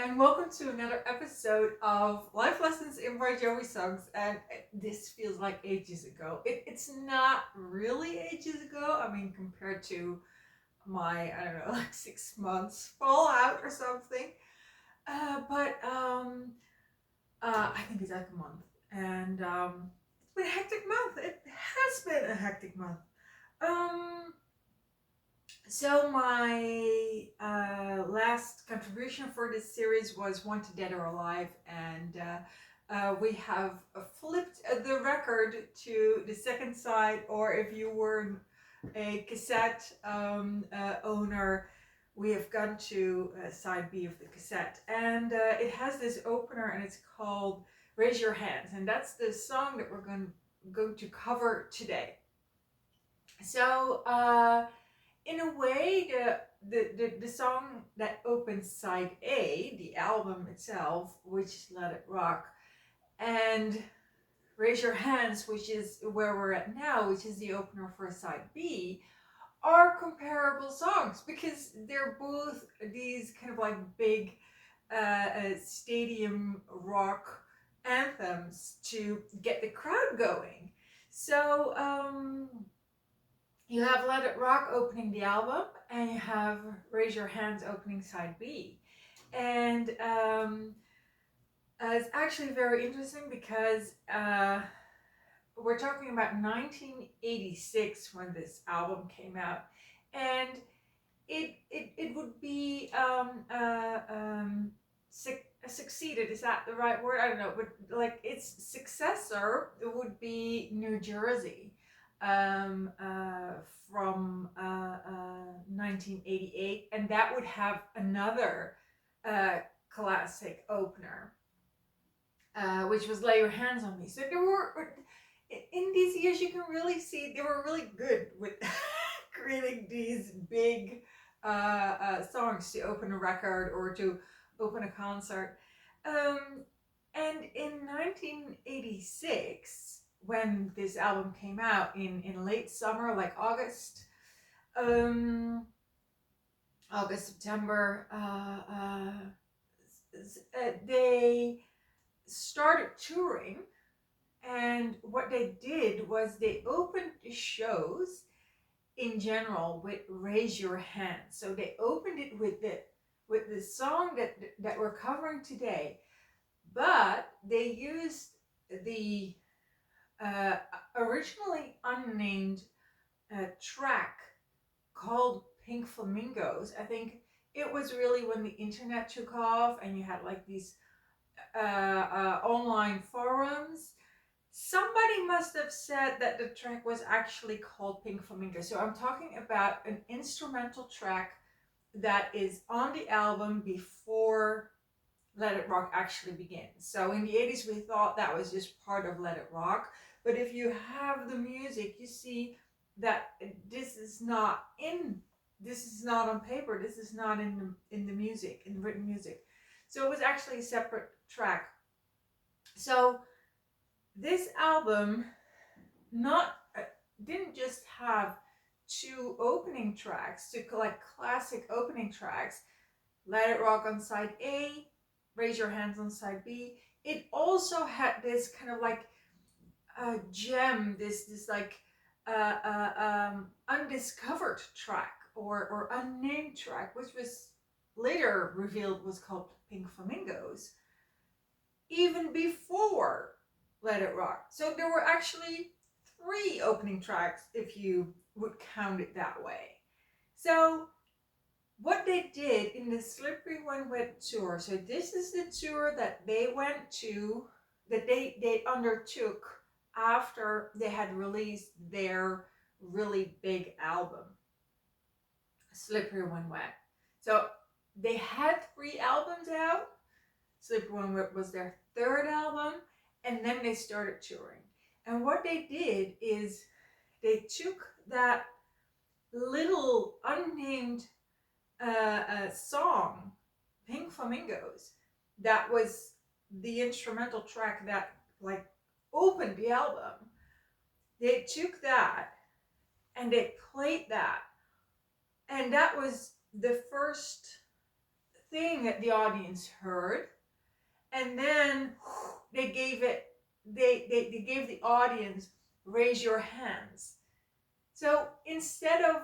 and welcome to another episode of Life Lessons in Bon Jovi songs. And this feels like ages ago. It's not really ages ago. I mean, compared to my, I don't know, like 6 months fallout or something. But I think it's like a month. And it's been a hectic month. It has been a hectic month. Um, So my last contribution for this series was Wanted Dead or Alive, and we have flipped the record to the second side, or if you were a cassette owner, we have gone to side B of the cassette, and it has this opener, and it's called "Raise Your Hands," and that's the song that we're going to cover today. So. In a way, the song that opens side A, the album itself, which is Let It Rock, and Raise Your Hands, which is where we're at now, which is the opener for side B, are comparable songs because they're both these kind of like big stadium rock anthems to get the crowd going. So, you have Let It Rock opening the album, and you have Raise Your Hands opening side B. And it's actually very interesting because we're talking about 1986 when this album came out. And it would be succeeded, is that the right word? I don't know, but like its successor would be New Jersey from 1988, and that would have another classic opener, which was Lay Your Hands on Me. So there were, in these years, you can really see they were really good with creating these big songs to open a record or to open a concert. And in 1986, when this album came out in late summer, like August, September, they started touring, and what they did was they opened the shows in general with Raise Your Hands. So they opened it with the song that we're covering today, but they used the originally unnamed track called Pink Flamingos. I think it was really when the internet took off and you had like these online forums. Somebody must have said that the track was actually called Pink Flamingo. So I'm talking about an instrumental track that is on the album before Let It Rock actually begins. So in the 80s, we thought that was just part of Let It Rock. But if you have the music, you see that this is not on paper. This is not in the music, in the written music. So it was actually a separate track. So this album didn't just have two opening tracks, two like classic opening tracks, Let It Rock on side A, Raise Your Hands on side B. It also had this kind of like gem, this like undiscovered track or unnamed track, which was later revealed was called Pink Flamingos, even before Let It Rock. So there were actually 3 opening tracks if you would count it that way. So what they did in the Slippery When Wet tour, so this is the tour that they went to, that they undertook after they had released their really big album, Slippery When Wet. So they had 3 albums out. Slippery When Wet was their 3rd album, and then they started touring. And what they did is they took that little unnamed song, Pink Flamingos, that was the instrumental track that like opened the album. They took that and they played that, and that was the first thing that the audience heard, and then they gave it, they gave the audience raise your hands. So instead of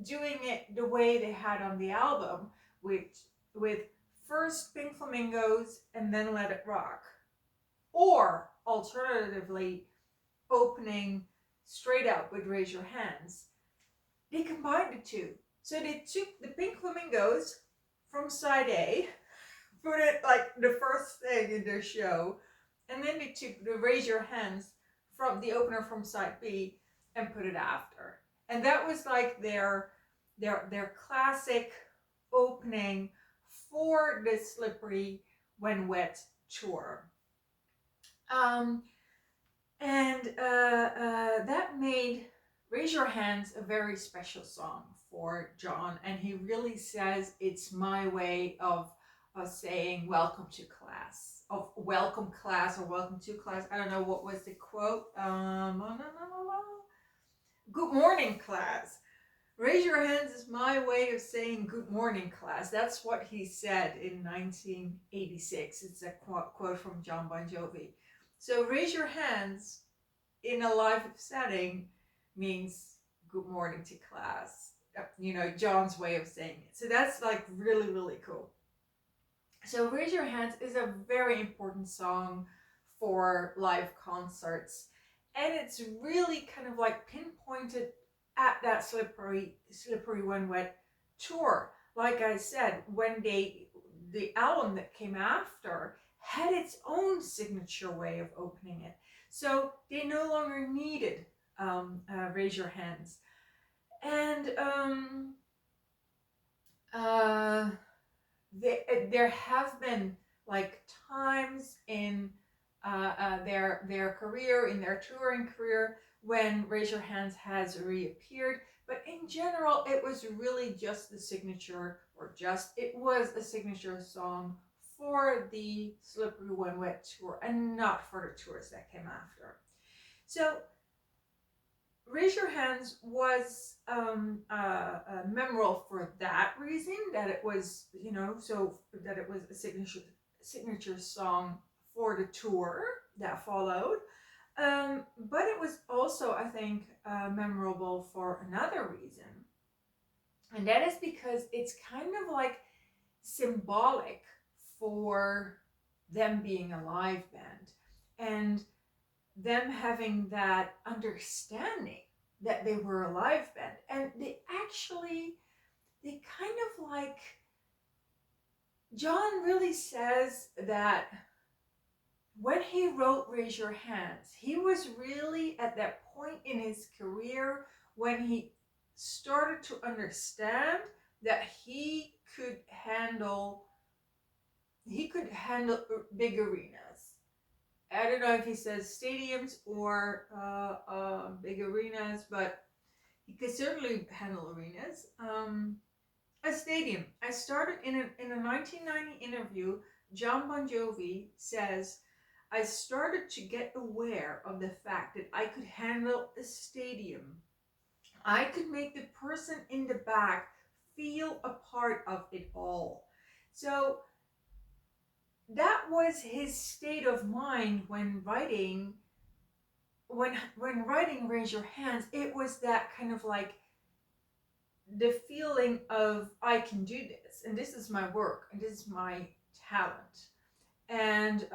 doing it the way they had on the album, with first Pink Flamingos and then Let It Rock, or alternatively opening straight up with Raise Your Hands, they combined the two. So they took the Pink Flamingos from side A, put it like the first thing in their show, and then they took the Raise Your Hands from the opener from side B and put it after. And that was like their classic opening for the Slippery When Wet tour. That made Raise Your Hands a very special song for John, and he really says it's my way of saying welcome to class, of welcome class or welcome to class. I don't know what was the quote. Good morning, class. Raise your hands is my way of saying good morning, class. That's what he said in 1986. It's a quote from John Bon Jovi. So raise your hands in a live setting means good morning to class. You know, John's way of saying it. So that's like really, really cool. So Raise Your Hands is a very important song for live concerts. And it's really kind of like pinpointed at that Slippery When Wet tour. Like I said, when the album that came after had its own signature way of opening it. So they no longer needed Raise Your Hands. And there have been like times in their career, in their touring career, when Raise Your Hands has reappeared. But in general, it was really just the signature, it was a signature song for the Slippery When Wet tour and not for the tours that came after. So Raise Your Hands was memorable for that reason, that it was, that it was a signature song for the tour that followed. But it was also, I think, memorable for another reason. And that is because it's kind of like symbolic for them being a live band and them having that understanding that they were a live band. And they kind of like, John really says that when he wrote Raise Your Hands, he was really at that point in his career when he started to understand that he could handle big arenas. I don't know if he says stadiums or big arenas, but he could certainly handle arenas. A stadium. I started in a 1990 interview. John Bon Jovi says, I started to get aware of the fact that I could handle a stadium. I could make the person in the back feel a part of it all. So that was his state of mind when writing Raise Your Hands. It was that kind of like the feeling of, I can do this, and this is my work, and this is my talent. And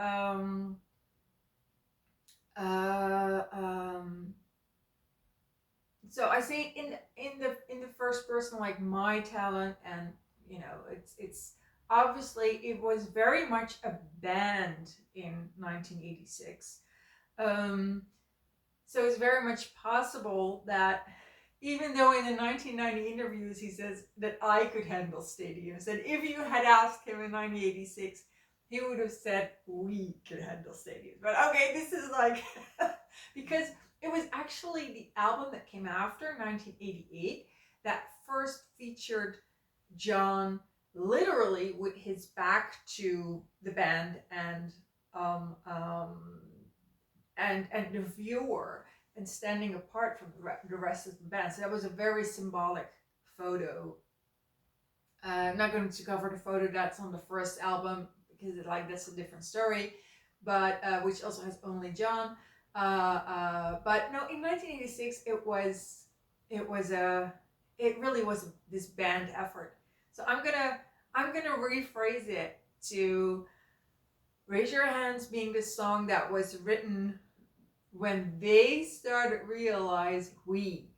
so I say in the first person, like my talent, and it's obviously it was very much a band in 1986. So it's very much possible that even though in the 1990 interviews he says that I could handle stadiums, and if you had asked him in 1986, he would have said we could handle stadiums. But okay, this is like because it was actually the album that came after 1988 that first featured John literally with his back to the band and the viewer, and standing apart from the rest of the band. So that was a very symbolic photo Not going to cover the photo that's on the first album because that's a different story, but which also has only John. But no, in 1986 it really was this band effort. So I'm gonna rephrase it to Raise Your Hands being the song that was written when they started realize we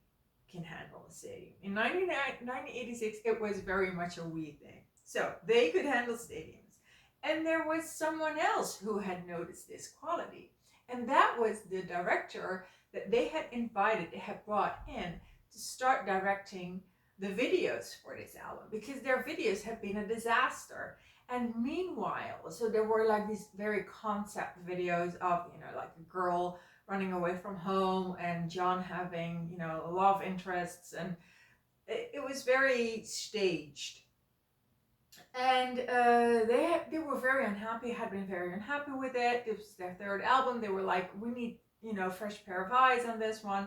can handle a stadium. In 1986, it was very much a we thing. So they could handle stadiums. And there was someone else who had noticed this quality. And that was the director that they had invited, they had brought in to start directing the videos for this album because their videos had been a disaster. And meanwhile, so there were like these very concept videos of, like a girl running away from home and John having, love interests, and it was very staged. And they were very unhappy, had been very unhappy with it. It was their third album. They were like, we need, fresh pair of eyes on this one.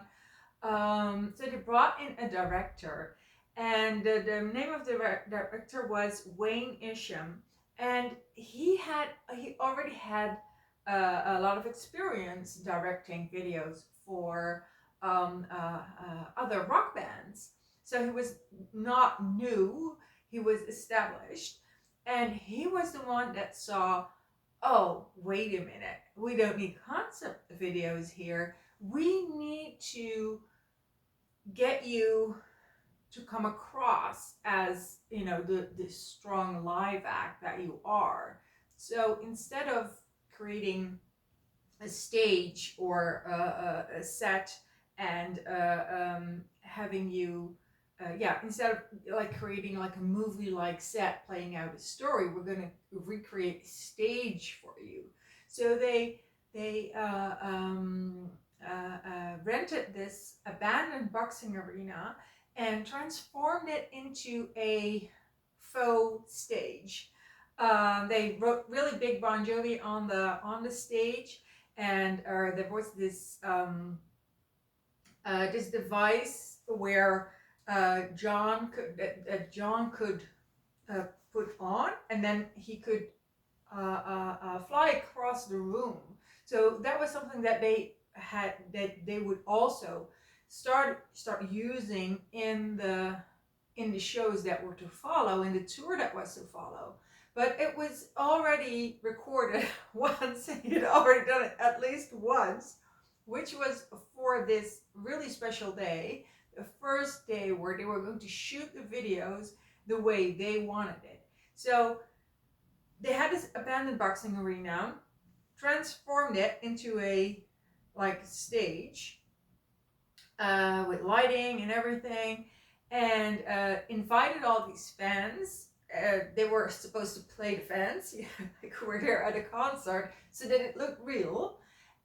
So they brought in a director, and the name of the director was Wayne Isham, and he already had a lot of experience directing videos for other rock bands. So he was not new, he was established, and he was the one that saw, oh, wait a minute, we don't need concept videos here. We need to get you to come across as, the strong live act that you are. So instead of creating a stage or a set and having you instead of like creating like a movie like set playing out a story, we're going to recreate a stage for you. So they rented this abandoned boxing arena and transformed it into a faux stage. They wrote really big Bon Jovi on the stage, and there was this this device where John could put on, and then he could fly across the room. So that was something that they would also start using in the shows that were to follow, in the tour that was to follow. But it was already recorded once. He'd already done it at least once, which was for this really special day, the first day where they were going to shoot the videos the way they wanted it. So they had this abandoned boxing arena, transformed it into a stage with lighting and everything, and invited all these fans. They were supposed to play the fans, like we're there at a concert, so that it looked real.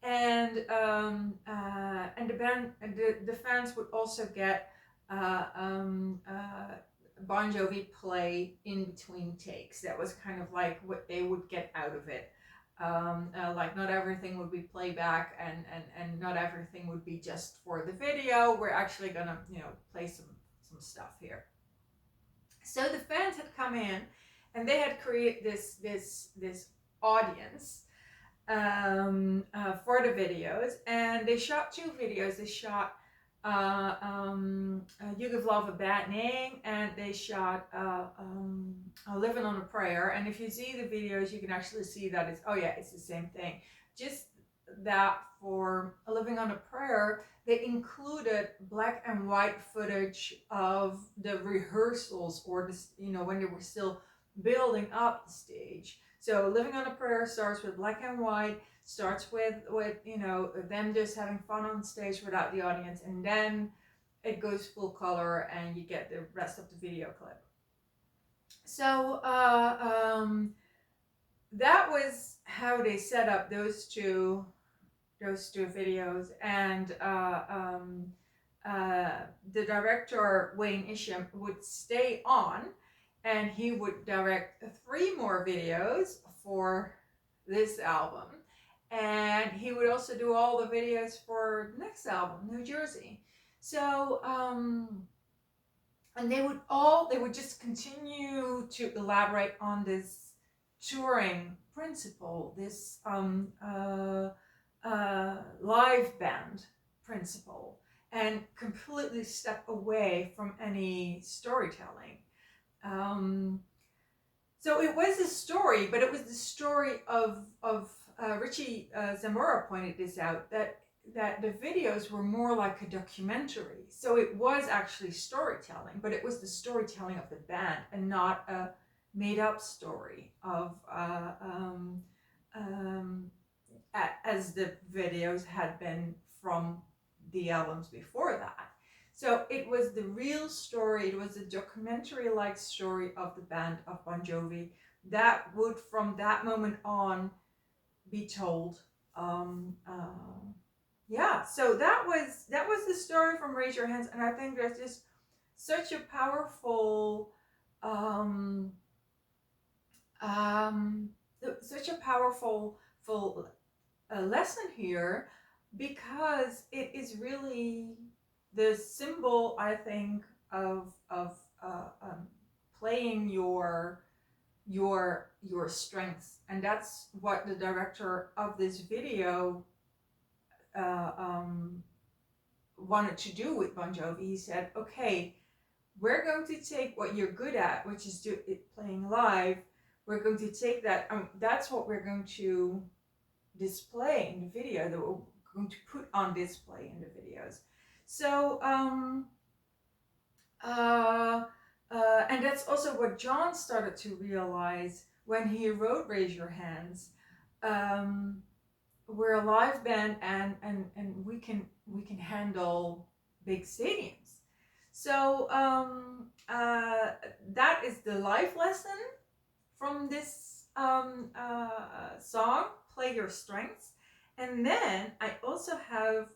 And the band, the fans would also get Bon Jovi play in between takes. That was kind of like what they would get out of it. Like not everything would be playback, and not everything would be just for the video. We're actually gonna play some stuff here. So the fans had come in, and they had created this audience for the videos, and they shot 2 videos. They shot You Give Love a Bad Name, and they shot Living on a Prayer. And if you see the videos, you can actually see that it's the same thing. Just that for Living on a Prayer, they included black and white footage of the rehearsals, or when they were still building up the stage. So Living on a Prayer starts with black and white, starts with them just having fun on stage without the audience, and then it goes full color and you get the rest of the video clip. So that was how they set up those two videos. And the director Wayne Isham would stay on, and he would direct 3 more videos for this album, and he would also do all the videos for the next album, New Jersey. So and they would just continue to elaborate on this touring principle, this live band principle, and completely step away from any storytelling. Um, so it was a story, but it was the story of Richie Zamora pointed this out, that the videos were more like a documentary. So it was actually storytelling, but it was the storytelling of the band and not a made up story of as the videos had been from the albums before that. So it was the real story, it was a documentary like story of the band of Bon Jovi that would from that moment on be told. Yeah, so that was the story from Raise Your Hands, and I think there's just such a powerful um, um, such a powerful full lesson here, because it is really the symbol, I think, of playing your strengths, and that's what the director of this video uh, um, wanted to do with Bon Jovi. He said, "Okay, we're going to take what you're good at, which is playing live. We're going to take that. That's what we're going to display in the video. That we're going to put on display in the videos." So, and that's also what John started to realize when he wrote "Raise Your Hands." We're a live band, and we can handle big stadiums. So that is the life lesson from this song, "Play Your Strengths." And then I also have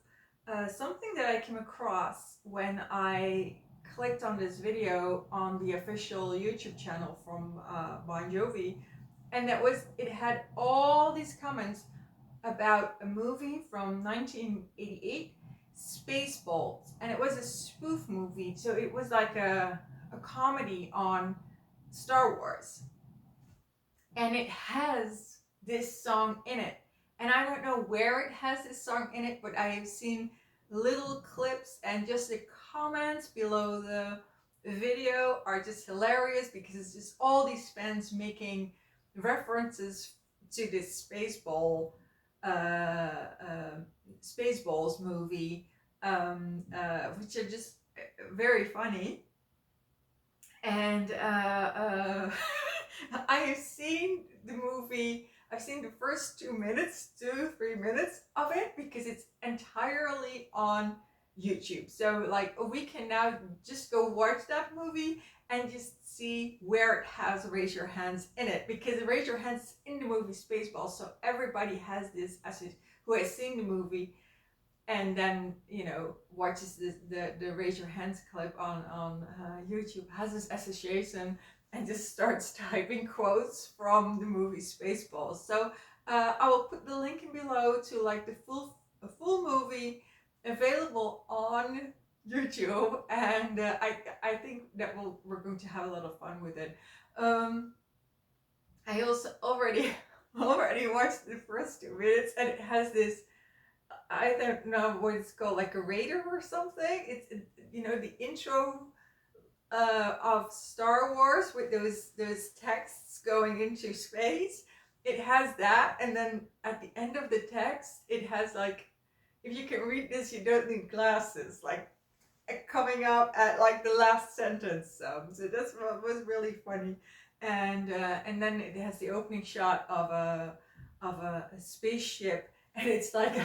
something that I came across when I clicked on this video on the official YouTube channel from Bon Jovi, and it had all these comments about a movie from 1988, Spaceballs, and it was a spoof movie, so it was like a comedy on Star Wars, and it has this song in it. And I don't know where it has this song in it, but I have seen little clips, and just the comments below the video are just hilarious, because it's just all these fans making references to this uh, uh, Spaceballs movie, which are just very funny. And I have seen the movie. I've seen the first 2 minutes, 3 minutes of it, because it's entirely on YouTube. So like we can now just go watch that movie and just see where it has "Raise Your Hands" in it, because "Raise Your Hands" is in the movie Spaceballs. So everybody has this who has seen the movie and then watches the "Raise Your Hands" clip on YouTube, has this association, and just starts typing quotes from the movie Spaceballs. So I will put the link in below to like the full movie available on YouTube, and I think that we're going to have a lot of fun with it. I also already watched the first 2 minutes, and it has this, I don't know what it's called, like a radar or something. It's the intro of Star Wars with those texts going into space. It has that, and then at the end of the text, it has like, if you can read this, you don't need glasses, like coming up at like the last sentence. So that's what was really funny, and then it has the opening shot of a spaceship, and it's like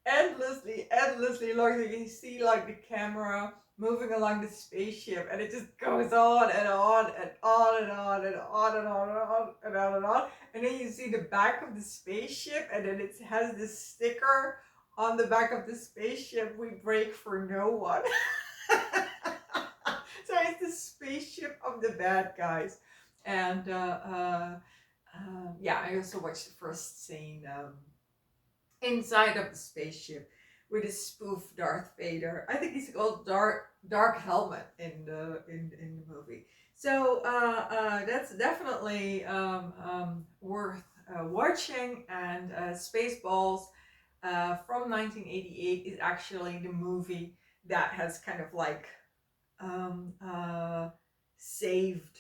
endlessly long. You see like the camera moving along the spaceship, and it just goes on and on and on and on and on and on and on and on and on. And then you see the back of the spaceship, and then it has this sticker on the back of the spaceship: "We break for no one." So it's the spaceship of the bad guys. And yeah, I also watched the first scene inside of the spaceship with a spoof Darth Vader. I think he's called dark helmet in the movie. So that's definitely worth watching. And Spaceballs from 1988 is actually the movie that has kind of like um, uh, saved.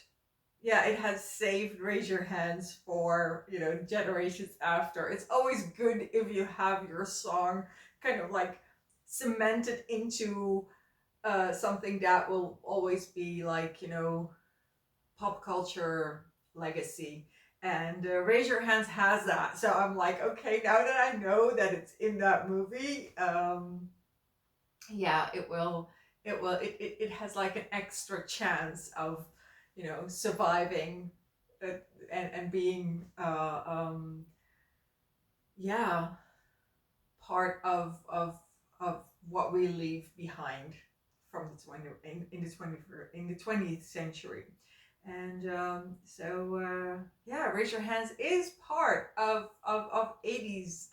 Yeah, it has saved Raise Your Hands for, generations after. It's always good if you have your song kind of like cemented into something that will always be like, pop culture legacy. And Raise Your Hands has that. So I'm like, okay, now that I know that it's in that movie, yeah, it has like an extra chance of, surviving, uh, and being, yeah, part of what we leave behind from the 20 in the 20th century. And yeah, Raise Your Hands is part of 80s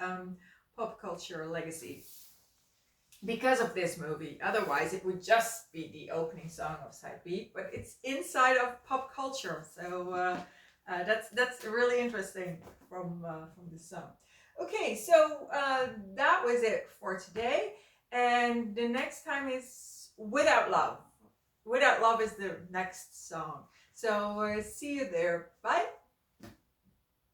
pop culture legacy because of this movie. Otherwise, it would just be the opening song of Side B, but it's inside of pop culture. So that's really interesting from this song. Okay, so that was it for today, and the next time is Without Love. Without Love is the next song. So see you there. Bye.